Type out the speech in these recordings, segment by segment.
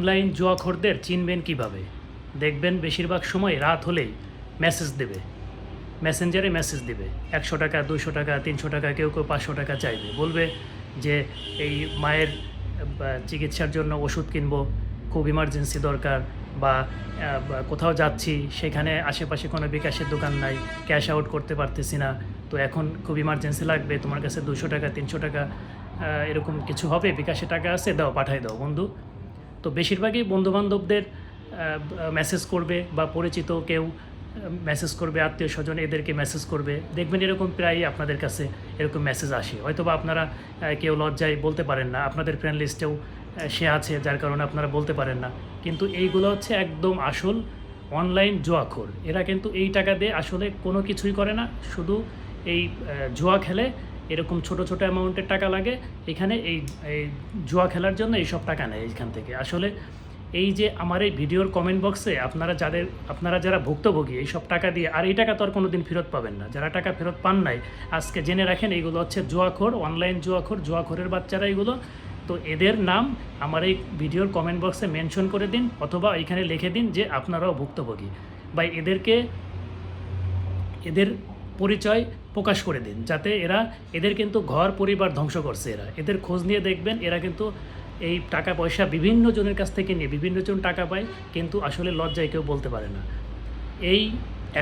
Online জুয়াখোরদের চিনবেন কিভাবে? দেখবেন বেশিরভাগ সময় রাত হলেই মেসেজ দেবে, মেসেঞ্জারে মেসেজ দেবে। 100 টাকা, 200 টাকা, 300 টাকা, কেউ কেউ 500 টাকা চাইবে। বলবে যে এই মায়ের চিকিৎসার জন্য ওষুধ কিনবো, খুব ইমার্জেন্সি দরকার, বা কোথাও যাচ্ছি, সেখানে আশেপাশে কোনো বিকাশের দোকান নাই, ক্যাশ আউট করতে পারতেছি না, তো এখন খুব ইমার্জেন্সি লাগবে, তোমার কাছে 200 টাকা, 300 টাকা এরকম কিছু হবে, বিকাশে টাকা আছে, দাও, পাঠাই দাও বন্ধু। তো বেশিরভাগই বন্ধুবান্ধবদের মেসেজ করবে, বা পরিচিত কেউ মেসেজ করবে, আত্মীয় স্বজন এদেরকে মেসেজ করবে। দেখবেন এরকম প্রায়ই আপনাদের কাছে এরকম মেসেজ আসে। হয়তো বা আপনারা কেউ লজ্জায় বলতে পারেন না, আপনাদের ফ্রেন্ড লিস্টেও সে আছে, যার কারণে আপনারা বলতে পারেন না। কিন্তু এইগুলো হচ্ছে একদম আসল অনলাইন জুয়াখোর। এরা কিন্তু এই টাকা দিয়ে আসলে কোনো কিছুই করে না, শুধু এই জুয়া খেলে। এরকম ছোট ছোট অ্যামাউন্টের টাকা লাগে এখানে, এই জুয়া খেলার জন্য এইসব টাকা নেয় এইখান থেকে। আসলে এই যে আমার এই ভিডিওর কমেন্ট বক্সে আপনারা যারা ভুক্তভোগী এইসব টাকা দিয়ে, আর এই টাকা তো আর কোনো দিন ফেরত পাবেন না। যারা টাকা ফেরত পান নাই, আজকে জেনে রাখেন, এইগুলো হচ্ছে জুয়াখোর, অনলাইন জুয়াখোর, জুয়াখোরের বাচ্চারা এইগুলো। তো এদের নাম আমার এই ভিডিওর কমেন্ট বক্সে মেনশন করে দিন, অথবা এখানে লিখে দিন যে আপনারাও ভুক্তভোগী, বা এদের পরিচয় প্রকাশ করে দিন, যাতে এদের কিন্তু ঘর পরিবার ধ্বংস করছে। এদের খোঁজ নিয়ে দেখবেন, এরা কিন্তু এই টাকা পয়সা বিভিন্ন জনের কাছ থেকে নিয়ে বিভিন্ন জন টাকা পায়, কিন্তু আসলে লজ্জায় কেউ বলতে পারে না। এই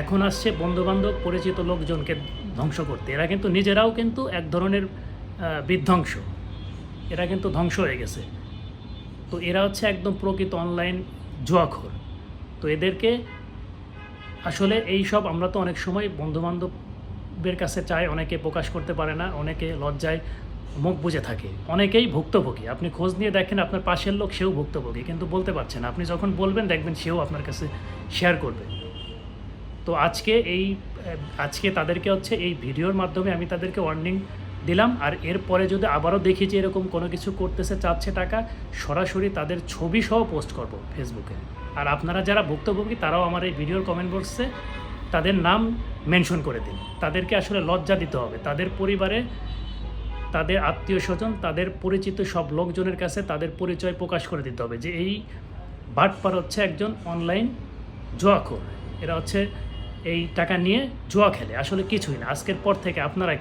এখন আসছে বন্ধুবান্ধব, পরিচিত লোকজনকে ধ্বংস করতে। এরা কিন্তু নিজেরাও কিন্তু এক ধরনের বিধ্বংস, এরা কিন্তু ধ্বংস হয়ে গেছে। তো এরা হচ্ছে একদম প্রকৃত অনলাইন জুয়াখোর। তো এদেরকে আসলে এই সব আমরা তো অনেক সময় বন্ধুবান্ধবের কাছে চাই, অনেকে প্রকাশ করতে পারে না, অনেকে লজ্জায় মুখ বুজে থাকে, অনেকেই ভুক্তভোগী। আপনি খোঁজ নিয়ে দেখেন, আপনার পাশের লোক সেও ভুক্তভোগী, কিন্তু বলতে পারছে না। আপনি যখন বলবেন, দেখবেন সেও আপনার কাছে শেয়ার করবে। তো আজকে তাদেরকে হচ্ছে এই ভিডিওর মাধ্যমে আমি তাদেরকে ওয়ার্নিং দিলাম। আর এরপরে যদি আবারও দেখি যে এরকম কোনো কিছু করতেছে, চাচ্ছে টাকা, সরাসরি তাদের ছবি সহ পোস্ট করব ফেসবুকে। আর আপনারা যারা ভুক্তভোগী, তারাও আমার এই ভিডিওর কমেন্ট বক্সে তাদের নাম মেনশন করে দিন। তাদেরকে আসলে লজ্জা দিতে হবে, তাদের পরিবারে, তাদের আত্মীয় স্বজন, তাদের পরিচিত সব লোকজনের কাছে তাদের পরিচয় প্রকাশ করে দিতে হবে যে এই বাটপার হচ্ছে একজন অনলাইন জুয়াখোর। এরা হচ্ছে এই টাকা নিয়ে জুয়া খেলে, আসলে কিছুই না। আজকের পর থেকে আপনারা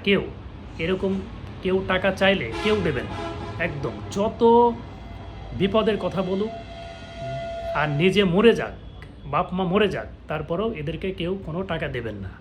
কেউ টাকা চাইলে কেউ দেবেন না, একদম। যত বিপদের কথা বলুক আর নিজে মরে যাক, বাপ মা মরে যাক, তারপরেও এদেরকে কেউ কোনো টাকা দেবেন না।